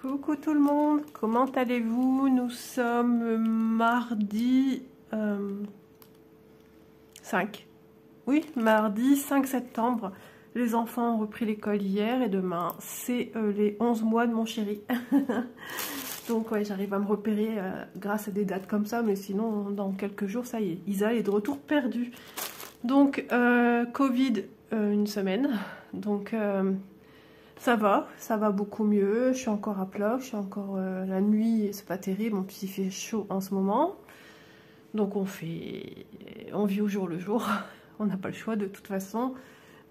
Coucou tout le monde, comment allez-vous? Nous sommes mardi 5. Oui, mardi 5 septembre. Les enfants ont repris l'école hier et demain, c'est les 11 mois de mon chéri. Donc ouais, j'arrive à me repérer grâce à des dates comme ça, mais sinon dans quelques jours, ça y est, Isa est de retour perdue. Donc Covid une semaine, donc ça va beaucoup mieux. Je suis encore à plat, je suis encore la nuit, c'est pas terrible, en plus il fait chaud en ce moment. Donc on vit au jour le jour, on n'a pas le choix de toute façon.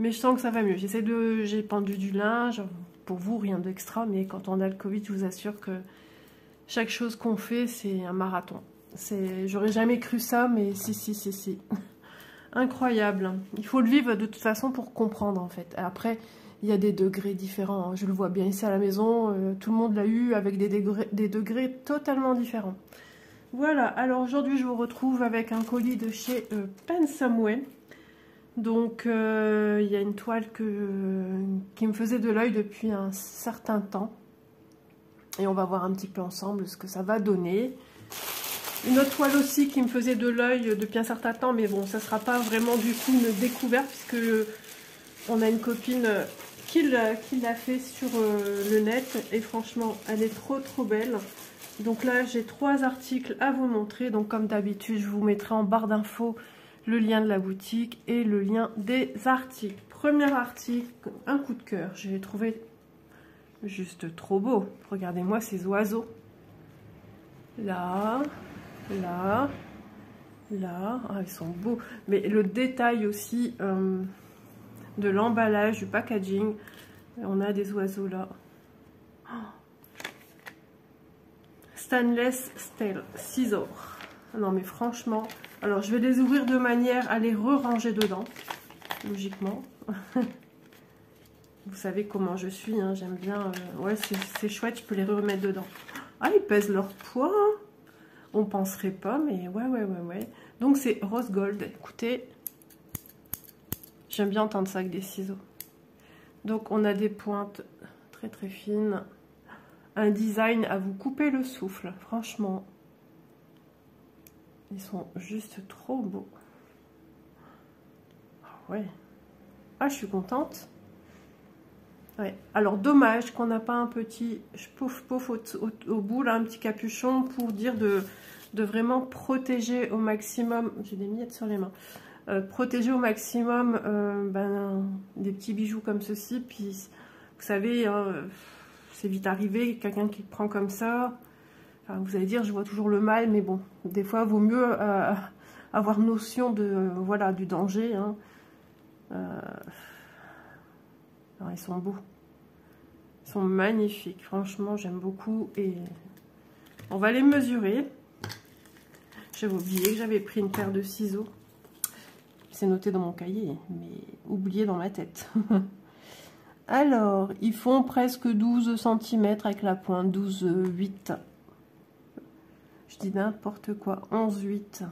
Mais je sens que ça va mieux. J'ai pendu du linge, pour vous rien d'extra, mais quand on a le Covid, je vous assure que chaque chose qu'on fait, c'est un marathon. J'aurais jamais cru ça, mais si. Incroyable. Il faut le vivre de toute façon pour comprendre en fait. Après, il y a des degrés différents. Je le vois bien ici à la maison, tout le monde l'a eu avec des degrés totalement différents. Voilà, alors aujourd'hui je vous retrouve avec un colis de chez Pensumway. Donc il y a une toile qui me faisait de l'œil depuis un certain temps. Et on va voir un petit peu ensemble ce que ça va donner. Une autre toile aussi qui me faisait de l'œil depuis un certain temps. Mais bon, ça ne sera pas vraiment du coup une découverte. Puisque on a une copine qui l'a fait sur le net. Et franchement, elle est trop belle. Donc là, j'ai 3 articles à vous montrer. Donc comme d'habitude, je vous mettrai en barre d'infos le lien de la boutique et le lien des articles. Premier article, un coup de cœur. J'ai trouvé juste trop beau. Regardez-moi ces oiseaux. Là. Ah, ils sont beaux. Mais le détail aussi de l'emballage, du packaging. On a des oiseaux là. Stainless Steel Scissor. Non mais franchement, alors je vais les ouvrir de manière à les re-ranger dedans, logiquement. Vous savez comment je suis, hein, j'aime bien, ouais c'est chouette, je peux les remettre dedans. Ah, ils pèsent leur poids, hein. On penserait pas, mais ouais. Donc c'est rose gold, écoutez, j'aime bien entendre ça avec des ciseaux. Donc on a des pointes très fines, un design à vous couper le souffle, franchement. Ils sont juste trop beaux. Ah ouais. Ah, je suis contente. Ouais. Alors, dommage qu'on n'a pas un petit pouf au bout, là, un petit capuchon pour dire de vraiment protéger au maximum. J'ai des miettes sur les mains. Protéger au maximum des petits bijoux comme ceci. Puis, vous savez, hein, c'est vite arrivé, quelqu'un qui prend comme ça. Enfin, vous allez dire, je vois toujours le mal, mais bon, des fois, il vaut mieux avoir notion de, voilà, du danger. Hein. Alors, ils sont beaux. Ils sont magnifiques. Franchement, j'aime beaucoup. Et on va les mesurer. J'avais oublié que j'avais pris une paire de ciseaux. C'est noté dans mon cahier, mais oublié dans ma tête. Alors, ils font presque 12 cm avec la pointe, 12,8. Je dis n'importe quoi, 11,8.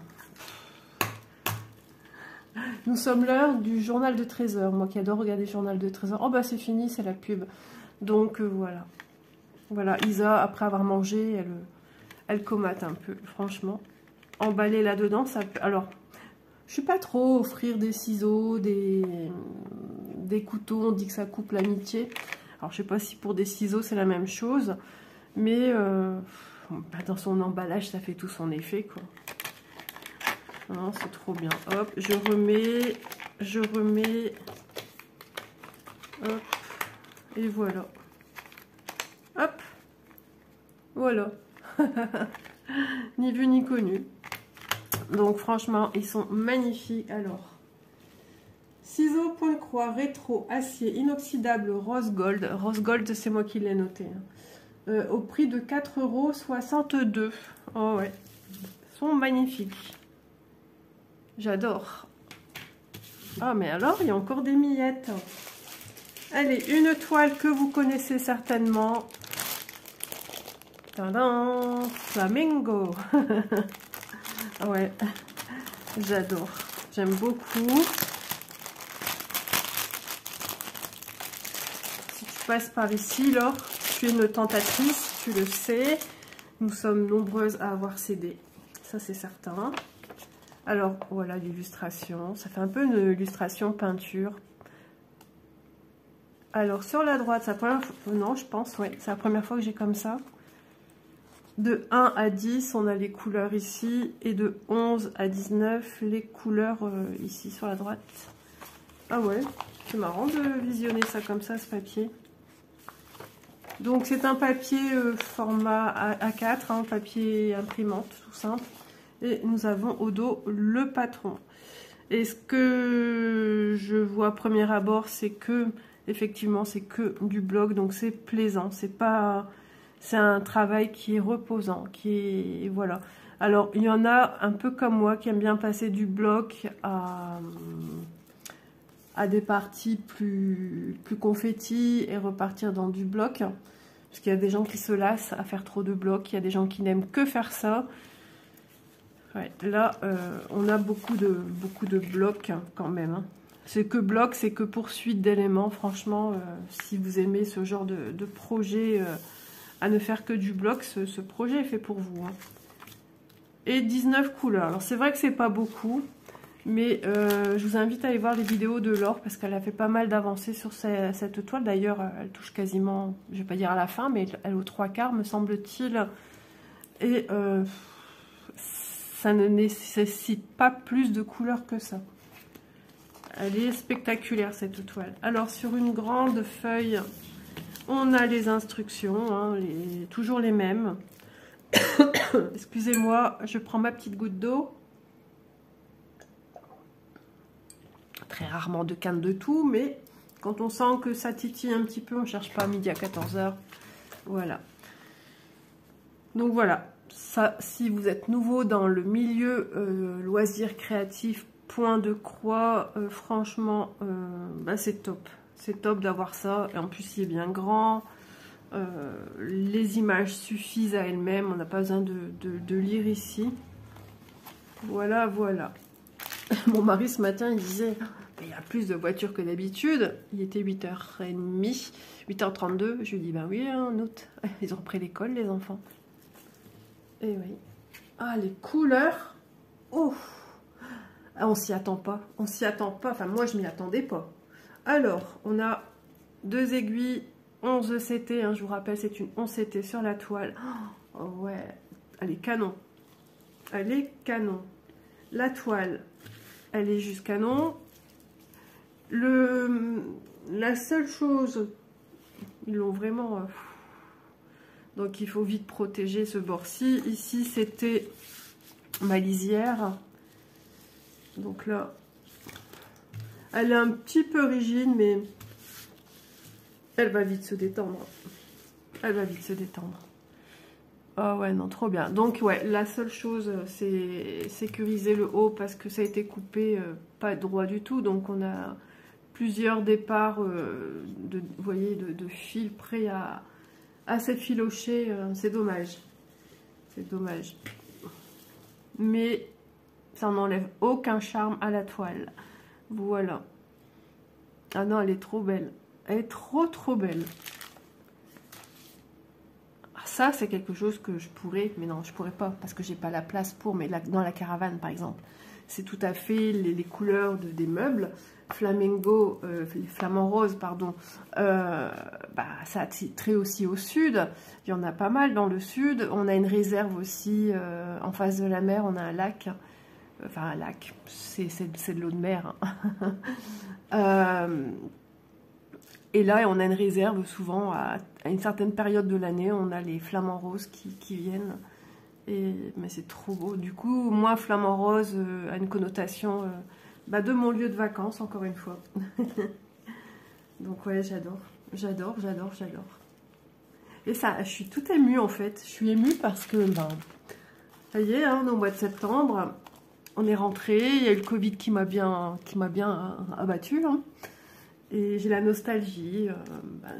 Nous sommes l'heure du journal de Trésor. Moi qui adore regarder le journal de Trésor. Oh bah c'est fini, c'est la pub. Donc voilà. Voilà, Isa, après avoir mangé, elle comate un peu, franchement. Emballer là-dedans, ça peut... Alors, je suis pas trop offrir des ciseaux, des couteaux, on dit que ça coupe l'amitié. Alors je sais pas si pour des ciseaux c'est la même chose. Mais dans son emballage, ça fait tout son effet, quoi. Non, c'est trop bien. Hop, je remets. Hop, et voilà. Hop, voilà. Ni vu ni connu. Donc franchement, ils sont magnifiques. Alors, ciseaux point de croix rétro acier inoxydable rose gold. Rose gold, c'est moi qui l'ai noté. Hein. Au prix de 4,62 €. Oh ouais, ils sont magnifiques. J'adore. Ah, mais alors, il y a encore des miettes. Allez, une toile que vous connaissez certainement. Tadam, Flamingo. Ouais, j'adore. J'aime beaucoup. Si tu passes par ici, Laure, suis une tentatrice, tu le sais. Nous sommes nombreuses à avoir cédé. Ça, c'est certain. Alors, voilà l'illustration. Ça fait un peu une illustration peinture. Alors, sur la droite, c'est la première fois... Non, je pense, ouais. C'est la première fois que j'ai comme ça. De 1 à 10, on a les couleurs ici. Et de 11 à 19, les couleurs ici, sur la droite. Ah ouais, c'est marrant de visionner ça comme ça, ce papier. Donc, c'est un papier format A4, hein, papier imprimante, tout simple. Et nous avons au dos le patron. Et ce que je vois à premier abord, c'est que, effectivement, c'est que du bloc, donc c'est plaisant. C'est pas, c'est un travail qui est reposant, qui est, voilà. Alors, il y en a un peu comme moi qui aiment bien passer du bloc à des parties plus confetti et repartir dans du bloc. Parce qu'il y a des gens qui se lassent à faire trop de blocs, il y a des gens qui n'aiment que faire ça. Ouais, là, on a beaucoup de blocs hein, quand même. Hein. C'est que bloc, c'est que poursuite d'éléments. Franchement, si vous aimez ce genre de projet à ne faire que du bloc, ce projet est fait pour vous. Hein. Et 19 couleurs. Alors, c'est vrai que c'est pas beaucoup, mais je vous invite à aller voir les vidéos de Laure parce qu'elle a fait pas mal d'avancées sur cette toile. D'ailleurs, elle touche quasiment, je vais pas dire à la fin, mais elle est aux 3/4, me semble-t-il. Et... ça ne nécessite pas plus de couleurs que ça. Elle est spectaculaire cette toile. Alors sur une grande feuille, on a les instructions, hein, toujours les mêmes. Excusez-moi, je prends ma petite goutte d'eau. Très rarement de canne de tout, mais quand on sent que ça titille un petit peu, on ne cherche pas à midi à 14 h. Voilà. Donc voilà. Ça, si vous êtes nouveau dans le milieu loisirs créatifs, point de croix, franchement, bah c'est top. C'est top d'avoir ça. Et en plus, il est bien grand. Les images suffisent à elles-mêmes. On n'a pas besoin de lire ici. Voilà, voilà. Mon mari, ce matin, il disait, il y a plus de voitures que d'habitude. Il était 8h30, 8h32. Je lui dis, ben oui, en août. Ils ont repris l'école, les enfants. Et oui. Ah, les couleurs. Oh, ah, on s'y attend pas. On s'y attend pas. Enfin, moi, je m'y attendais pas. Alors, on a 2 aiguilles 11 ECT. Hein, je vous rappelle, c'est une 11 CT sur la toile. Oh, ouais. Elle est canon. Elle est canon. La toile, elle est juste canon. La seule chose, ils l'ont vraiment... donc il faut vite protéger ce bord-ci. Ici c'était ma lisière. Donc là, elle est un petit peu rigide, mais elle va vite se détendre. Elle va vite se détendre. Ah ouais, non, trop bien. Donc ouais, la seule chose, c'est sécuriser le haut parce que ça a été coupé pas droit du tout. Donc on a plusieurs départs vous voyez, de fils prêts à s'effilocher. C'est dommage. C'est dommage. Mais ça n'enlève aucun charme à la toile. Voilà. Ah non, elle est trop belle. Elle est trop belle. Ça, c'est quelque chose que je pourrais, mais non, je pourrais pas parce que j'ai pas la place pour, mais dans la caravane, par exemple. C'est tout à fait les couleurs des meubles. Flamengo, les flamants roses, pardon, bah, ça a titré aussi au sud. Il y en a pas mal dans le sud. On a une réserve aussi en face de la mer, on a un lac. Enfin, un lac, c'est de l'eau de mer. Hein. Et là, on a une réserve souvent à une certaine période de l'année. On a les flamants roses qui viennent. Mais c'est trop beau. Du coup, moi, flamant rose a une connotation bah, de mon lieu de vacances, encore une fois. Donc ouais, j'adore. J'adore. Et ça, je suis toute émue en fait. Je suis émue parce que, ben, ça y est, hein, on est au mois de septembre. On est rentré. Il y a eu le Covid qui m'a bien abattue. Hein. Et j'ai la nostalgie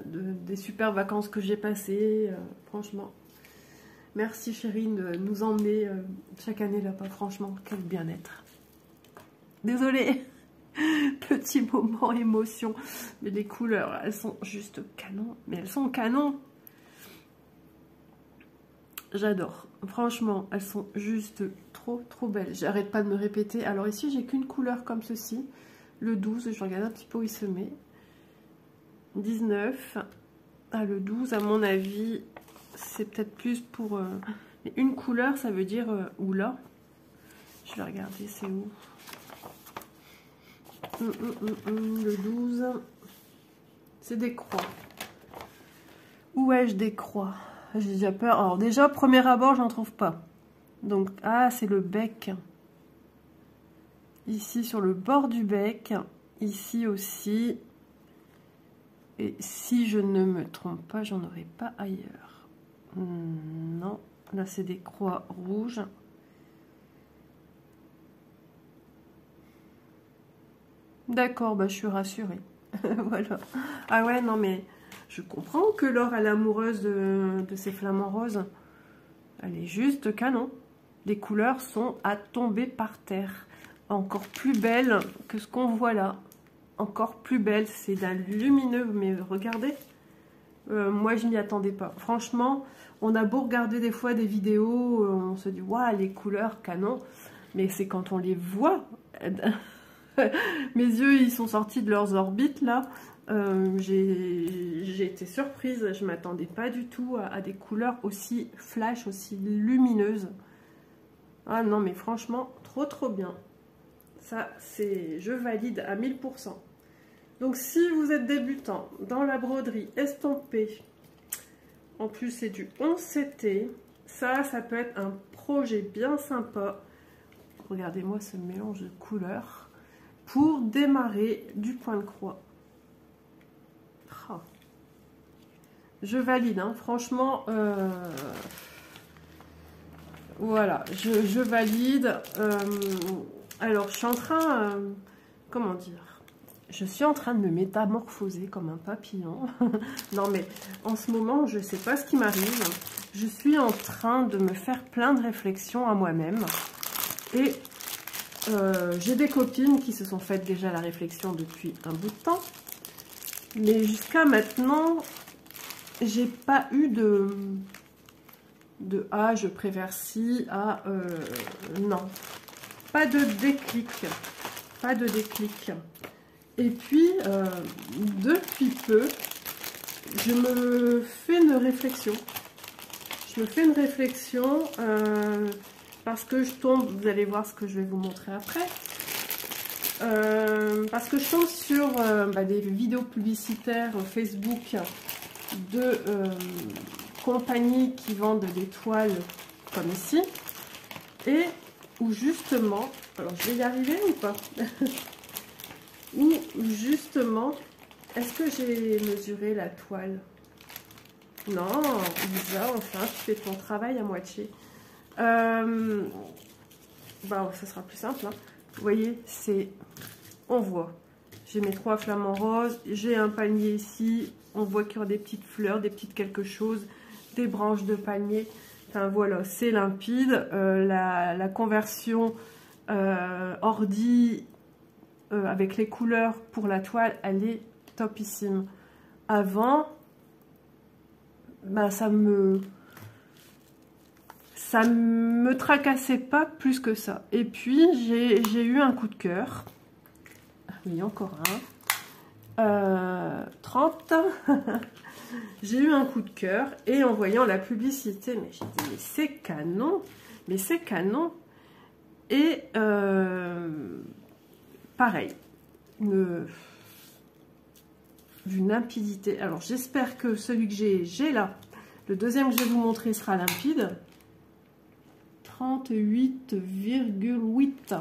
des super vacances que j'ai passées, franchement. Merci chérie de nous emmener chaque année là-bas, franchement, quel bien-être. Désolée, petit moment émotion, mais les couleurs, elles sont juste canon, mais elles sont canon. j'adore. Franchement, elles sont juste trop belles. J'arrête pas de me répéter. Alors ici, j'ai qu'une couleur comme ceci. Le 12, je regarde un petit peu où il se met. 19. Ah, le 12, à mon avis, c'est peut-être plus pour... Mais une couleur, ça veut dire... où là? Je vais regarder, c'est où? Le 12, c'est des croix. Où ai-je des croix? J'ai déjà peur. Alors déjà, premier abord, j'en trouve pas. Donc, ah, c'est le bec. Ici, sur le bord du bec. Ici aussi. Et si je ne me trompe pas, j'en aurai pas ailleurs. Non, là, c'est des croix rouges. D'accord, bah, je suis rassurée. Voilà. Ah ouais, non, mais je comprends que Laure, elle est amoureuse de ces flamants roses. Elle est juste canon. Les couleurs sont à tomber par terre. Encore plus belles que ce qu'on voit là. Encore plus belles. C'est d'un lumineux, mais regardez. Moi, je m'y attendais pas. Franchement, on a beau regarder des fois des vidéos, on se dit, waouh, les couleurs canon. Mais c'est quand on les voit... Mes yeux, ils sont sortis de leurs orbites, là. J'ai été surprise. Je ne m'attendais pas du tout à des couleurs aussi flash, aussi lumineuses. Ah non, mais franchement, trop bien. Ça, c'est... Je valide à 1000%. Donc, si vous êtes débutant dans la broderie estampée, en plus, c'est du 11 CT, ça peut être un projet bien sympa. Regardez-moi ce mélange de couleurs. Pour démarrer du point de croix. Oh. Je valide, hein. Franchement, voilà, je valide. Alors, je suis en train, comment dire, je suis en train de me métamorphoser comme un papillon. Non, mais en ce moment, je ne sais pas ce qui m'arrive. Je suis en train de me faire plein de réflexions à moi-même. Et... j'ai des copines qui se sont faites déjà la réflexion depuis un bout de temps. Mais jusqu'à maintenant, j'ai pas eu de ah, je préfère ci, ah, non. Pas de déclic. Pas de déclic. Et puis, depuis peu, je me fais une réflexion. Je me fais une réflexion... parce que je tombe, vous allez voir ce que je vais vous montrer après, parce que je tombe sur des vidéos publicitaires Facebook de compagnies qui vendent des toiles comme ici, et où justement, alors je vais y arriver ou pas, où justement, est-ce que j'ai mesuré la toile? Non, Lisa, enfin, tu fais ton travail à moitié. Bah, ça sera plus simple, hein. Vous voyez, c'est... On voit. J'ai mes 3 flamants roses. J'ai un palmier ici. On voit qu'il y aura des petites fleurs, des petites quelque chose. Des branches de palmier. Enfin, voilà, c'est limpide. La conversion ordi avec les couleurs pour la toile, elle est topissime. Avant, bah, ça me tracassait pas plus que ça. Et puis j'ai eu un coup de cœur. Oui, encore un. 30. J'ai eu un coup de cœur et en voyant la publicité, mais j'ai dit mais c'est canon, mais c'est canon. Et pareil, d'une limpidité. Alors j'espère que celui que j'ai là, le deuxième que je vais vous montrer sera limpide. 38,8.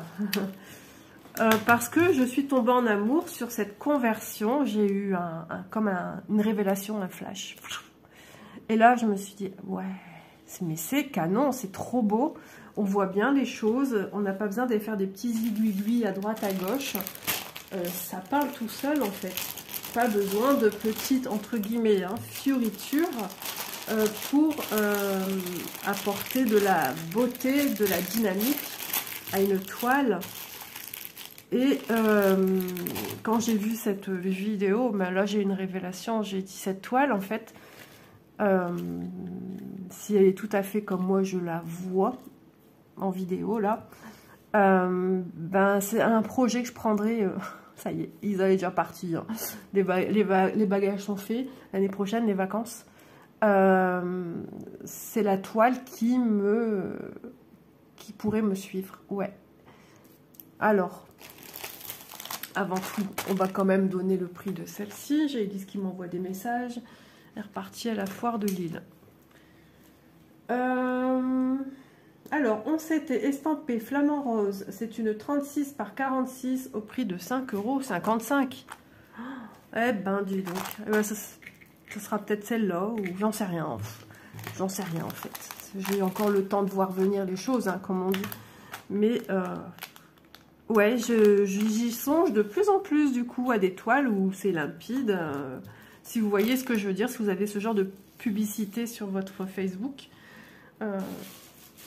Parce que je suis tombée en amour sur cette conversion. J'ai eu une révélation, un flash. Et là, je me suis dit, ouais, mais c'est canon, c'est trop beau. On voit bien les choses. On n'a pas besoin de faire des petits aiguilles à droite, à gauche. Ça parle tout seul, en fait. Pas besoin de petites, entre guillemets, hein, fioritures. Pour apporter de la beauté, de la dynamique à une toile. Et quand j'ai vu cette vidéo, ben là j'ai une révélation. J'ai dit cette toile en fait, Si elle est tout à fait comme moi je la vois en vidéo là, ben c'est un projet que je prendrai. Ça y est, ils avaient déjà parti. Hein. Les bagages sont faits. L'année prochaine, les vacances. C'est la toile qui pourrait me suivre. Ouais. Alors, avant tout, on va quand même donner le prix de celle-ci. J'ai dit qui m'envoie des messages. Elle est repartie à la foire de Lille. Alors, on s'était estampé flamant rose. C'est une 36 par 46 au prix de 5,55 €. Eh ben, dis donc. Eh ben, ça sera peut-être celle-là, ou j'en sais rien. J'en sais rien, en fait. J'ai encore le temps de voir venir les choses, hein, comme on dit. Mais, ouais, j'y songe de plus en plus, du coup, à des toiles où c'est limpide. Si vous voyez ce que je veux dire, si vous avez ce genre de publicité sur votre Facebook.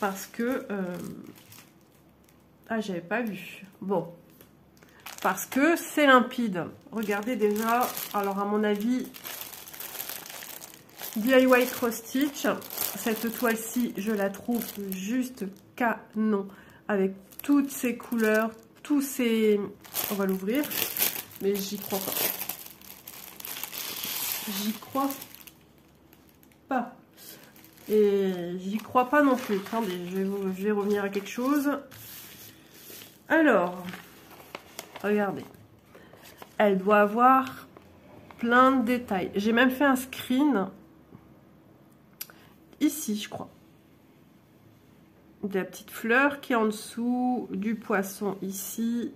Parce que... ah, j'avais pas vu. Bon. Parce que c'est limpide. Regardez déjà. Alors, à mon avis, DIY Cross Stitch. Cette toile-ci, je la trouve juste canon. Avec toutes ces couleurs, tous ces... On va l'ouvrir. Mais j'y crois pas. J'y crois pas. Et j'y crois pas non plus. Attendez, je vais revenir à quelque chose. Alors, regardez. Elle doit avoir plein de détails. J'ai même fait un screen. Ici, je crois. De la petite fleur qui est en dessous. Du poisson ici.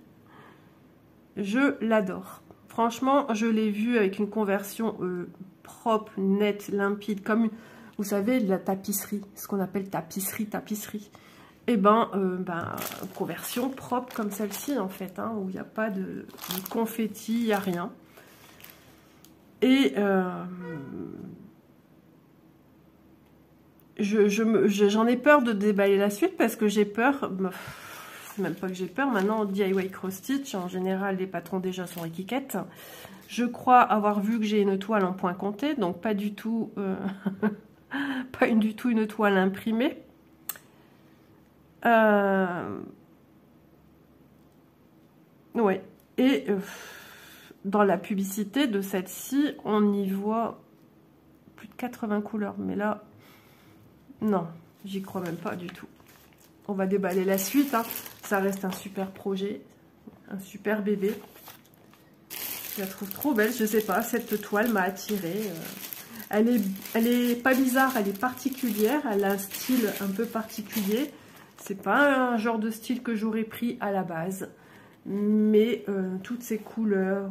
Je l'adore. Franchement, je l'ai vu avec une conversion propre, nette, limpide. Comme une... Vous savez, de la tapisserie, ce qu'on appelle tapisserie. Et ben, conversion propre comme celle-ci, en fait, hein, où il n'y a pas de confetti, il n'y a rien. Et j'en ai peur de déballer la suite parce que j'ai peur... C'est même pas que j'ai peur, maintenant, DIY Cross Stitch, en général, les patrons déjà sont étiquettes. Je crois avoir vu que j'ai une toile en point compté, donc pas du tout... pas du tout une toile imprimée. Ouais. Et dans la publicité de celle-ci, on y voit plus de 80 couleurs. Mais là, non, j'y crois même pas du tout. On va déballer la suite. Hein. Ça reste un super projet, un super bébé. Je la trouve trop belle. Je sais pas, cette toile m'a attirée. Elle est pas bizarre, elle est particulière, elle a un style un peu particulier. C'est pas un genre de style que j'aurais pris à la base. Mais toutes ces couleurs,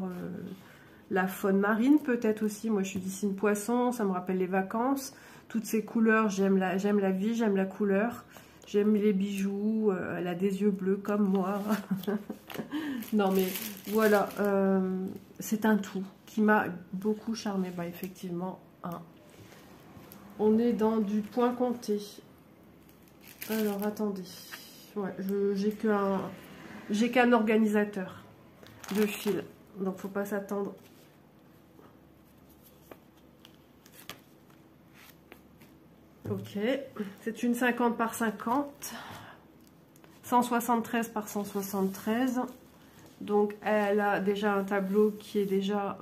la faune marine peut-être aussi. Moi je suis d'ici une poisson, ça me rappelle les vacances. Toutes ces couleurs, j'aime la vie, j'aime la couleur. J'aime les bijoux, elle a des yeux bleus comme moi. Non mais voilà, c'est un tout qui m'a beaucoup charmé. Bah effectivement... Hein. On est dans du point compté. Alors attendez, ouais, j'ai qu'un organisateur de fil, donc faut pas s'attendre. Ok, c'est une 50 par 50, 173 par 173. Donc elle a déjà un tableau qui est déjà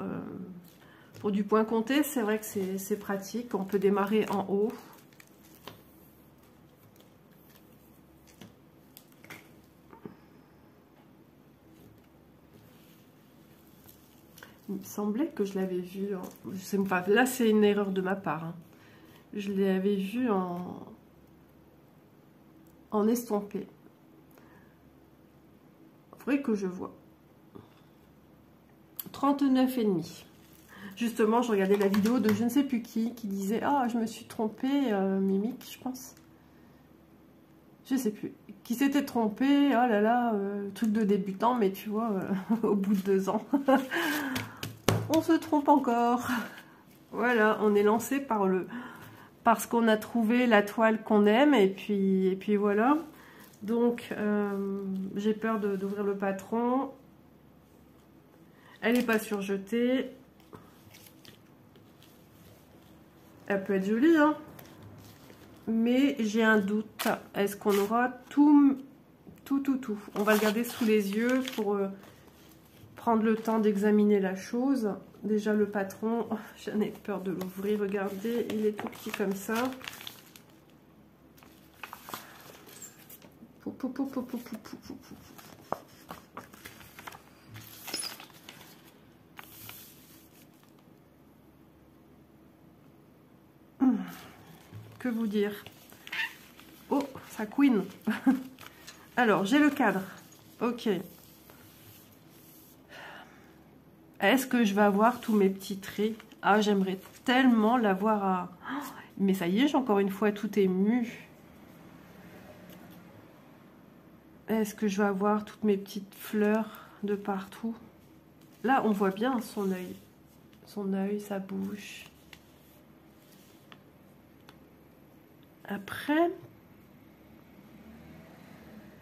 pour du point compté. C'est vrai que c'est pratique. On peut démarrer en haut. Il me semblait que je l'avais vu. Je sais pas, là, c'est une erreur de ma part. Hein. Je l'avais vu en estampé. Il faudrait que je vois. 39,5. Justement, je regardais la vidéo de je ne sais plus qui disait « Ah, je me suis trompée, Mimique, je pense. » Je sais plus. Qui s'était trompé, oh là là, truc de débutant, mais tu vois, au bout de 2 ans, on se trompe encore. Voilà, on est lancé parce qu'on a trouvé la toile qu'on aime, et puis voilà. Donc, j'ai peur d'ouvrir le patron. Elle n'est pas surjetée. Elle peut être jolie, hein. Mais j'ai un doute. Est-ce qu'on aura tout? On va le garder sous les yeux pour prendre le temps d'examiner la chose. Déjà le patron, j'en ai peur de l'ouvrir. Regardez, il est tout petit comme ça. Que vous dire? Oh, ça couine. Alors, j'ai le cadre. Ok. Est-ce que je vais avoir tous mes petits traits? Ah, j'aimerais tellement l'avoir à... Mais ça y est, j'ai encore une fois tout ému. Est-ce que je vais avoir toutes mes petites fleurs de partout? Là, on voit bien son œil. Son œil, sa bouche. Après,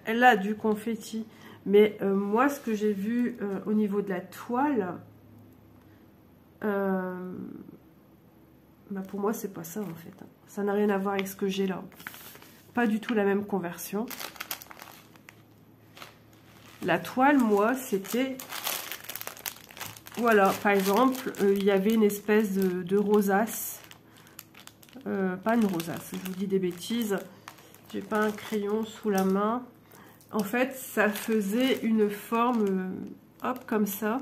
elle a du confetti. Mais moi, ce que j'ai vu au niveau de la toile, bah pour moi, c'est pas ça en fait. Ça n'a rien à voir avec ce que j'ai là. Pas du tout la même conversion. La toile, moi, c'était... Voilà, par exemple, il y avait une espèce de rosace. Pas une rosace, je vous dis des bêtises. J'ai pas un crayon sous la main. En fait, ça faisait une forme, hop, comme ça.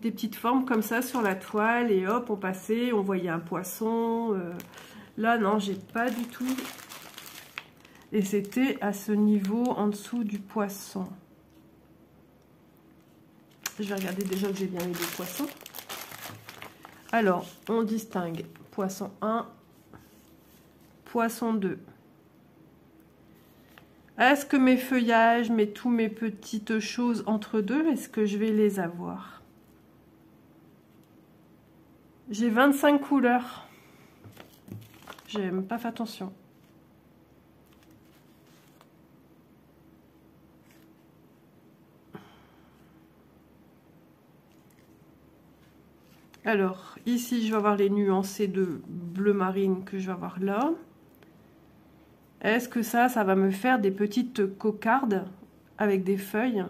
Des petites formes comme ça sur la toile. Et hop, on passait, on voyait un poisson. Là, non, j'ai pas du tout. Et c'était à ce niveau, en dessous du poisson. Je vais regarder déjà que j'ai bien eu des poissons. Alors, on distingue poisson 1, poisson 2. Est-ce que mes feuillages, tous mes petites choses entre deux, est-ce que je vais les avoir? J'ai 25 couleurs. J'ai même pas fait attention. Alors, ici, je vais avoir les nuancés de bleu marine que je vais avoir là. Est-ce que ça va me faire des petites cocardes avec des feuilles?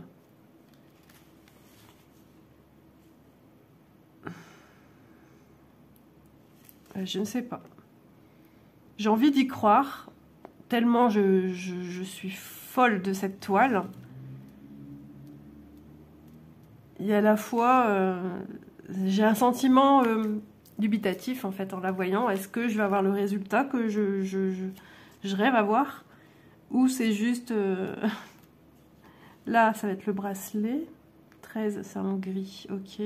Je ne sais pas. J'ai envie d'y croire, tellement je suis folle de cette toile. Et à la fois, j'ai un sentiment dubitatif en fait en la voyant. Est-ce que je vais avoir le résultat que je rêve avoir? Ou c'est juste... Là, ça va être le bracelet. 13, c'est en gris, ok.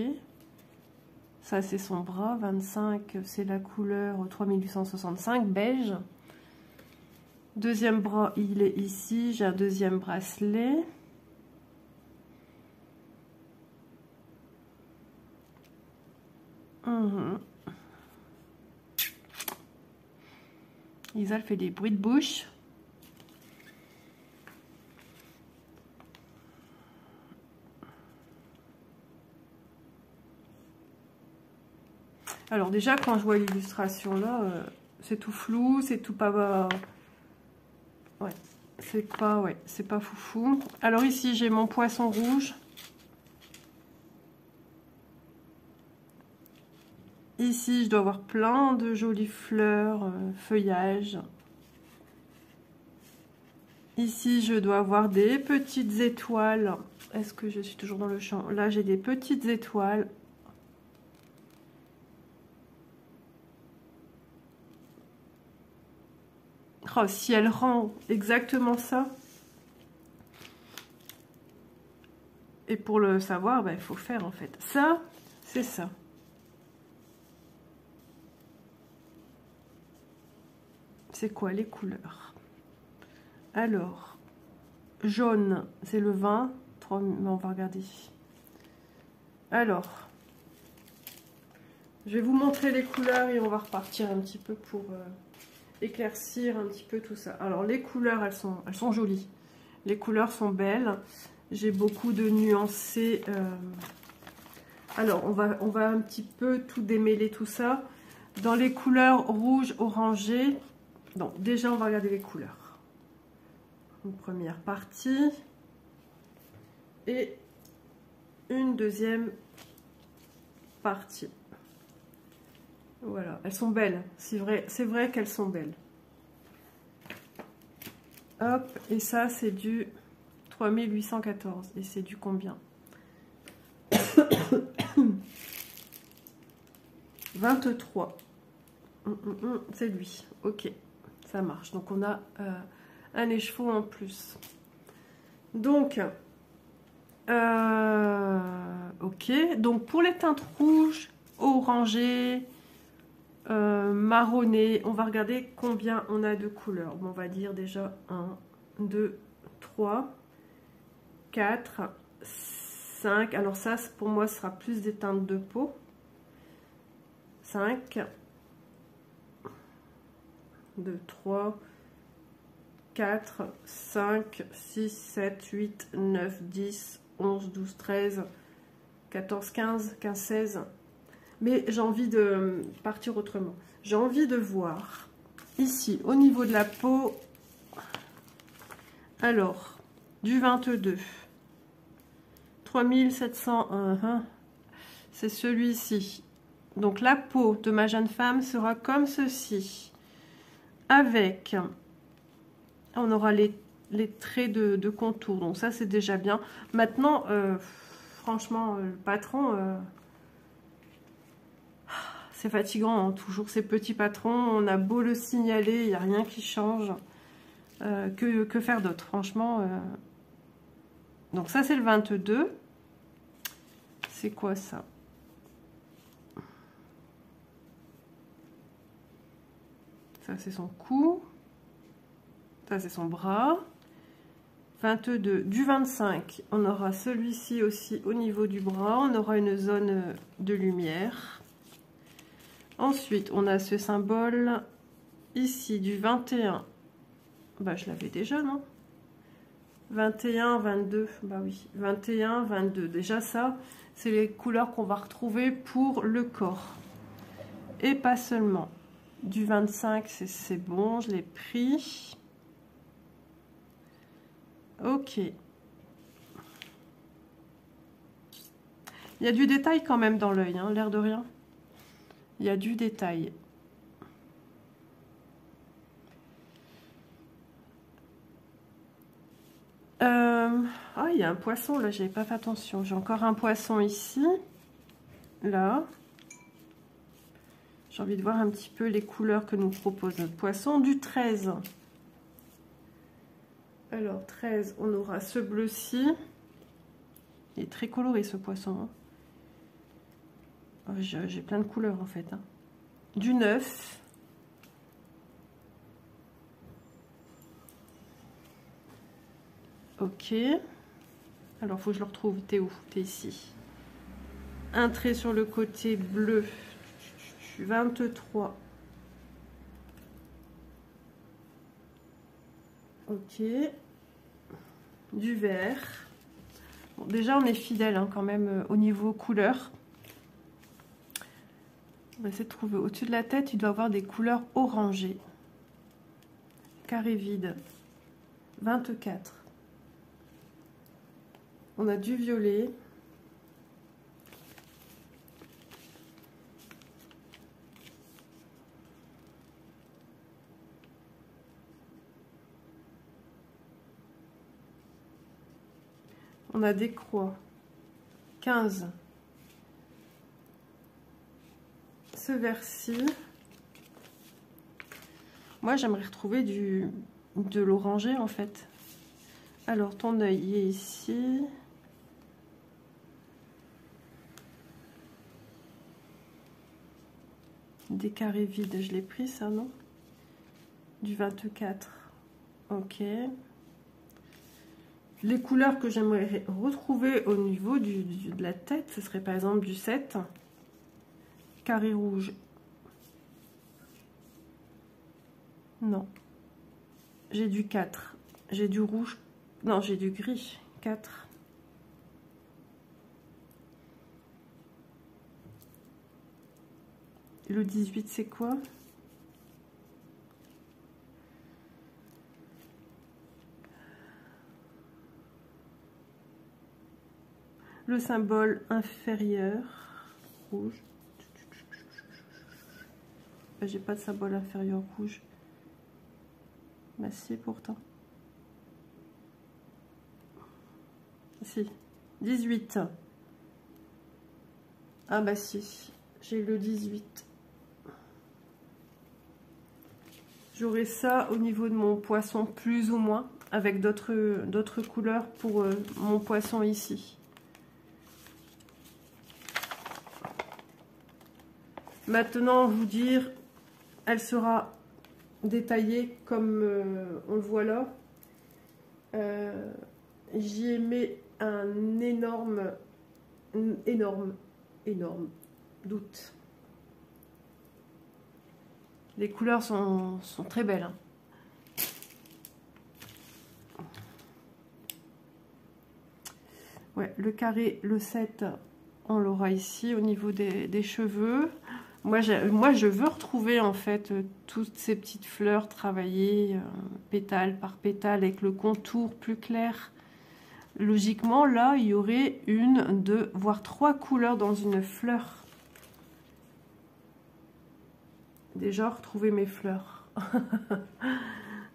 Ça, c'est son bras. 25, c'est la couleur 3865, beige. Deuxième bras, il est ici. J'ai un deuxième bracelet. Isa fait des bruits de bouche. Alors déjà, quand je vois l'illustration là, c'est tout flou, c'est tout pas... Ouais, c'est pas foufou. Alors ici, j'ai mon poisson rouge. Ici, je dois avoir plein de jolies fleurs, feuillages. Ici, je dois avoir des petites étoiles. Est-ce que je suis toujours dans le champ? Là, j'ai des petites étoiles. Oh, si elle rend exactement ça. Et pour le savoir, il faut faire en fait. Ça, c'est ça. C'est quoi les couleurs? Alors, jaune, c'est le 20. On va regarder. Alors, je vais vous montrer les couleurs et on va repartir un petit peu pour éclaircir un petit peu tout ça. Alors, les couleurs, elles sont jolies. Les couleurs sont belles. J'ai beaucoup de nuancés. Alors, on va un petit peu tout démêler tout ça. Dans les couleurs rouge, orangé. Donc déjà, on va regarder les couleurs. Une première partie. Et une deuxième partie. Voilà, elles sont belles. C'est vrai qu'elles sont belles. Hop, et ça, c'est du 3814. Et c'est du combien? 23. C'est lui. Ok, ça marche. Donc, on a un écheveau en plus. Donc, ok. Donc, pour les teintes rouges, orangées, marronnées, on va regarder combien on a de couleurs. Bon, on va dire déjà 1, 2, 3, 4, 5. Alors ça, pour moi, ce sera plus des teintes de peau. 5, 2, 3, 4, 5, 6, 7, 8, 9, 10, 11, 12, 13, 14, 15, 15, 16. Mais j'ai envie de partir autrement. J'ai envie de voir ici, au niveau de la peau. Alors, du 22. 3701. C'est celui-ci. Donc, la peau de ma jeune femme sera comme ceci. Avec, on aura les traits de contour. Donc, ça, c'est déjà bien. Maintenant, franchement, le patron... c'est fatigant, hein, toujours ces petits patrons. On a beau le signaler, il n'y a rien qui change. Que faire d'autre, franchement. Donc ça, c'est le 22. C'est quoi ça? Ça, c'est son cou. Ça, c'est son bras. 22. Du 25, on aura celui-ci aussi au niveau du bras. On aura une zone de lumière. Ensuite, on a ce symbole ici du 21. Bah, je l'avais déjà, non? 21, 22. Bah oui, 21, 22. Déjà, ça, c'est les couleurs qu'on va retrouver pour le corps. Et pas seulement. Du 25, c'est bon, je l'ai pris. Ok. Il y a du détail quand même dans l'œil, hein, l'air de rien. Il y a du détail. Ah, il y a un poisson, là, j'avais pas fait attention. J'ai encore un poisson ici. Là. J'ai envie de voir un petit peu les couleurs que nous propose notre poisson. Du 13. Alors, 13, on aura ce bleu-ci. Il est très coloré, ce poisson. Oh, j'ai plein de couleurs, en fait. Hein. Du 9. Ok. Alors, il faut que je le retrouve. T'es où? T'es ici. Un trait sur le côté bleu. 23. Ok. Du vert. Bon, déjà, on est fidèle hein, quand même au niveau couleur. On va essayer de trouver au-dessus de la tête. Il doit avoir des couleurs orangées. Carré vide. 24. On a du violet. On a des croix. 15. Ce vert-ci. Moi, j'aimerais retrouver de l'orangé, en fait. Alors, ton œil est ici. Des carrés vides, je l'ai pris, ça, non? Du 24. Ok. Les couleurs que j'aimerais retrouver au niveau de la tête, ce serait par exemple du 7. Carré rouge. Non. J'ai du 4. J'ai du rouge. Non, j'ai du gris. 4. Le 18, c'est quoi? Le symbole inférieur, rouge. J'ai pas de symbole inférieur rouge. Bah si, pourtant. Si. 18. Ah bah si. J'ai le 18. J'aurai ça au niveau de mon poisson plus ou moins. Avec d'autres couleurs pour mon poisson ici. Maintenant, vous dire, elle sera détaillée comme on le voit là. J'y ai mis un énorme doute. Les couleurs sont très belles. Hein. Ouais, le carré, le 7, on l'aura ici au niveau des cheveux. Moi, je veux retrouver en fait toutes ces petites fleurs travaillées pétale par pétale avec le contour plus clair. Logiquement, là, il y aurait une, deux, voire 3 couleurs dans une fleur. Déjà, retrouver mes fleurs.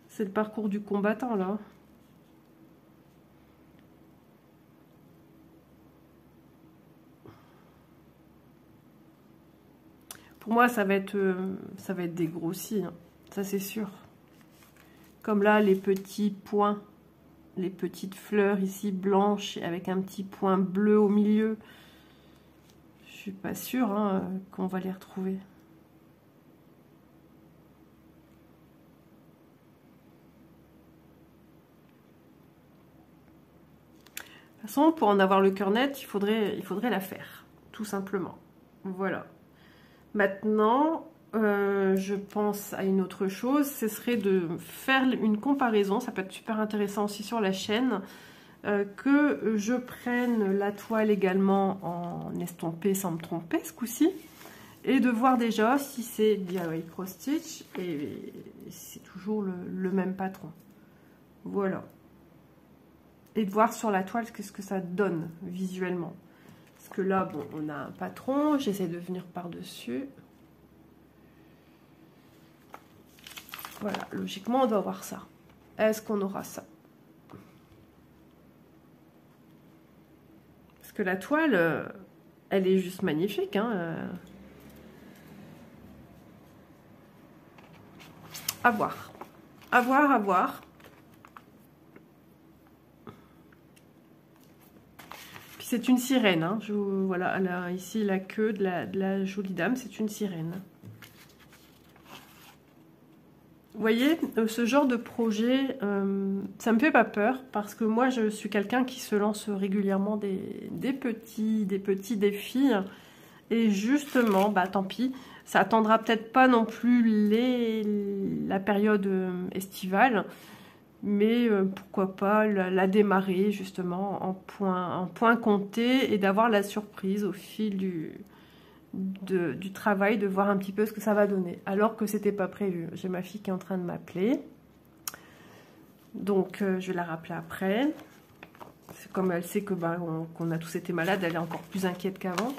C'est le parcours du combattant, là. Pour moi, ça va être dégrossi, hein. Ça c'est sûr. Comme là, les petits points, les petites fleurs ici blanches avec un petit point bleu au milieu. Je suis pas sûre hein, qu'on va les retrouver. De toute façon, pour en avoir le cœur net, il faudrait la faire, tout simplement. Voilà. Maintenant, je pense à une autre chose, ce serait de faire une comparaison, ça peut être super intéressant aussi sur la chaîne, que je prenne la toile également en estampé sans me tromper ce coup-ci, et de voir déjà si c'est DIY Cross Stitch et c'est toujours le même patron. Voilà. Et de voir sur la toile ce que ça donne visuellement. Parce que là, bon, on a un patron, j'essaie de venir par-dessus. Voilà, logiquement, on doit avoir ça. Est-ce qu'on aura ça? Parce que la toile, elle est juste magnifique. Hein. À voir. À voir, à voir. C'est une sirène, hein. Voilà, elle a ici la queue de la jolie dame, c'est une sirène. Vous voyez, ce genre de projet, ça me fait pas peur, parce que moi, je suis quelqu'un qui se lance régulièrement des petits défis, et justement, bah tant pis, ça attendra peut-être pas non plus la période estivale, mais pourquoi pas la démarrer justement en point compté et d'avoir la surprise au fil du travail, de voir un petit peu ce que ça va donner, alors que c'était pas prévu. J'ai ma fille qui est en train de m'appeler, donc je vais la rappeler après. C'est comme elle sait que qu'on a tous été malades, elle est encore plus inquiète qu'avant.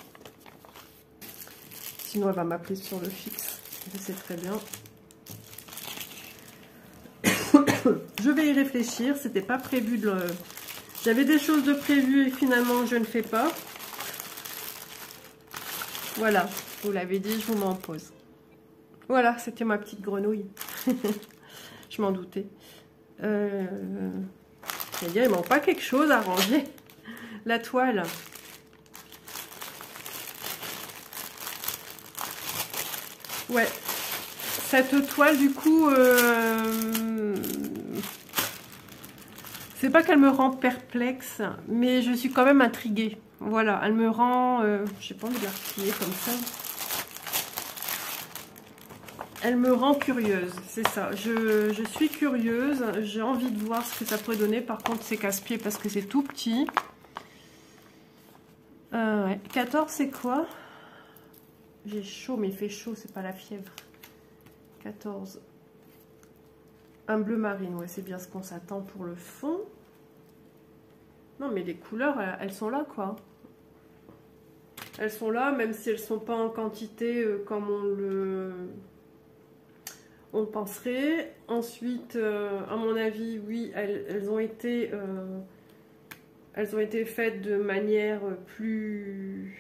Sinon elle va m'appeler sur le fixe, je sais très bien. Je vais y réfléchir, c'était pas prévu de... J'avais des choses de prévues et finalement je ne fais pas. Voilà, je vous l'avais dit, je vous mets en pause. Voilà, c'était ma petite grenouille. Je m'en doutais. C'est-à-dire, il manque pas quelque chose à ranger. La toile. Ouais. Cette toile, du coup... c'est pas qu'elle me rend perplexe, mais je suis quand même intriguée. Voilà, elle me rend... j'ai pas envie de la replier comme ça. Elle me rend curieuse, c'est ça. Je suis curieuse, j'ai envie de voir ce que ça pourrait donner. Par contre, c'est casse-pied parce que c'est tout petit. Ouais. 14, c'est quoi? J'ai chaud, mais il fait chaud, c'est pas la fièvre. 14. Un bleu marine, ouais, c'est bien ce qu'on s'attend pour le fond. Non, mais les couleurs, elles sont là, quoi. Elles sont là, même si elles sont pas en quantité comme on le penserait. Ensuite, à mon avis, oui, elles ont été faites de manière plus,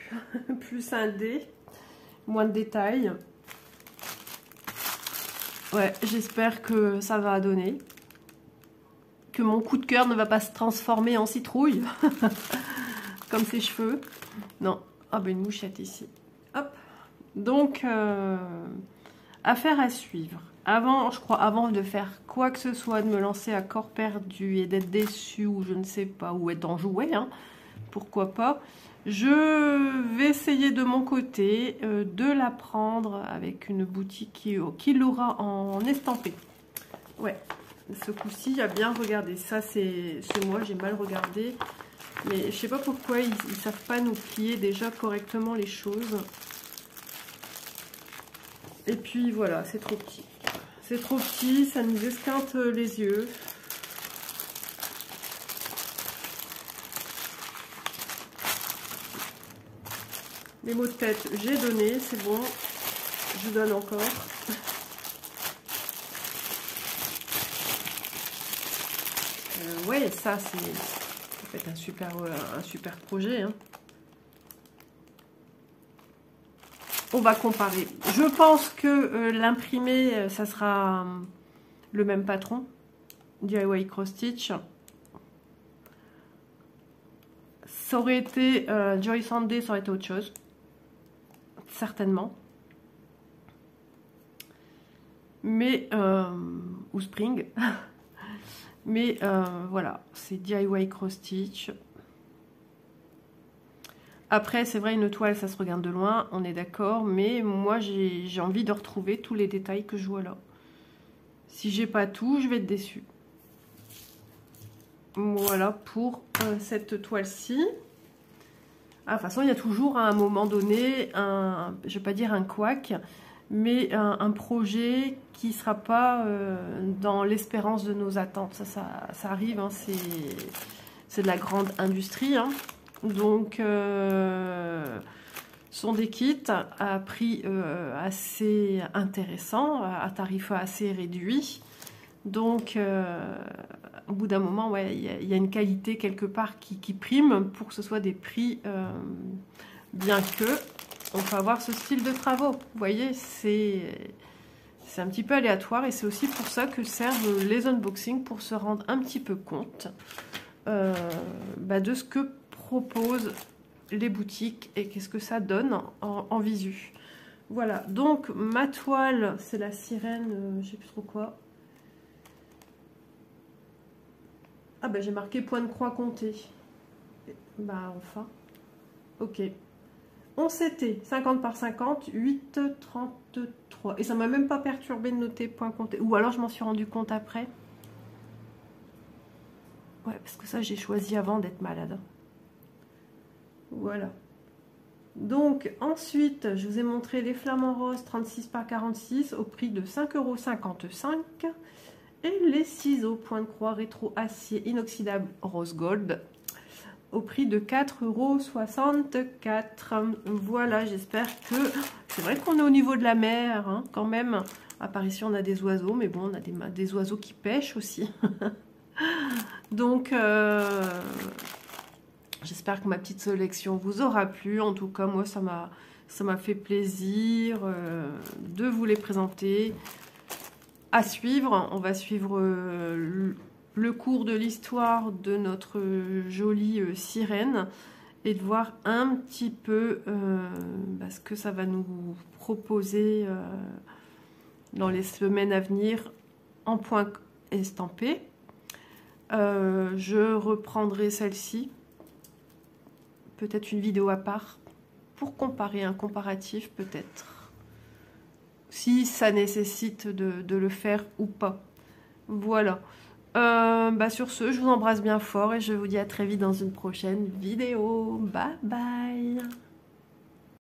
plus scindée, moins de détails. Ouais, j'espère que ça va donner. Que mon coup de cœur ne va pas se transformer en citrouille, comme ses cheveux. Non, ah ben une mouchette ici. Hop. Donc, affaire à suivre. Avant, je crois, avant de faire quoi que ce soit, de me lancer à corps perdu et d'être déçu ou je ne sais pas, ou être enjoué, hein, pourquoi pas. Je vais essayer de mon côté de la prendre avec une boutique qui l'aura en estampé. Ouais, ce coup-ci, il y a bien regardé. Ça, c'est moi, j'ai mal regardé. Mais je sais pas pourquoi ils ne savent pas nous plier déjà correctement les choses. Et puis voilà, c'est trop petit. C'est trop petit, ça nous esquinte les yeux. Les mots de tête, j'ai donné, c'est bon. Je donne encore. Ouais, ça peut être un super projet. Hein. On va comparer. Je pense que l'imprimé, ça sera le même patron. DIY Cross Stitch. Ça aurait été Joy Sunday, ça aurait été autre chose. Certainement. Mais, ou Spring. Mais voilà, c'est DIY Cross Stitch. Après, c'est vrai, une toile, ça se regarde de loin, on est d'accord. Mais moi, j'ai envie de retrouver tous les détails que je vois là. Si j'ai pas tout, je vais être déçue. Voilà pour cette toile-ci. Ah, de toute façon, il y a toujours à un moment donné, je ne vais pas dire un couac, mais un projet qui ne sera pas dans l'espérance de nos attentes. Ça arrive, hein, c'est de la grande industrie. Hein. Donc, ce sont des kits à prix assez intéressant, à tarif assez réduit. Donc, au bout d'un moment, ouais, il y a une qualité quelque part qui prime pour que ce soit des prix, bien que on peut avoir ce style de travaux. Vous voyez, c'est un petit peu aléatoire et c'est aussi pour ça que servent les unboxings, pour se rendre un petit peu compte de ce que proposent les boutiques et qu'est-ce que ça donne en visu. Voilà, donc ma toile, c'est la sirène, je sais plus trop quoi. Ah ben j'ai marqué point de croix compté. Bah enfin. Ok. On s'était 50 par 50, 8,33. Et ça m'a même pas perturbé de noter point compté. Ou alors je m'en suis rendu compte après. Ouais, parce que ça j'ai choisi avant d'être malade. Voilà. Donc ensuite, je vous ai montré les flamants roses 36 par 46 au prix de 5,55 €. Et les ciseaux point de croix rétro acier inoxydable rose gold au prix de 4,64 €. Voilà, j'espère que... C'est vrai qu'on est au niveau de la mer, hein, quand même. À part ici, on a des oiseaux, mais bon, on a des oiseaux qui pêchent aussi. Donc, j'espère que ma petite sélection vous aura plu. En tout cas, moi, ça m'a fait plaisir de vous les présenter. À suivre, on va suivre le cours de l'histoire de notre jolie sirène et de voir un petit peu ce que ça va nous proposer dans les semaines à venir en point estampé. Je reprendrai celle-ci, peut-être une vidéo à part pour comparer, un comparatif peut-être. Si ça nécessite de le faire ou pas. Voilà. Sur ce, je vous embrasse bien fort et je vous dis à très vite dans une prochaine vidéo. Bye bye.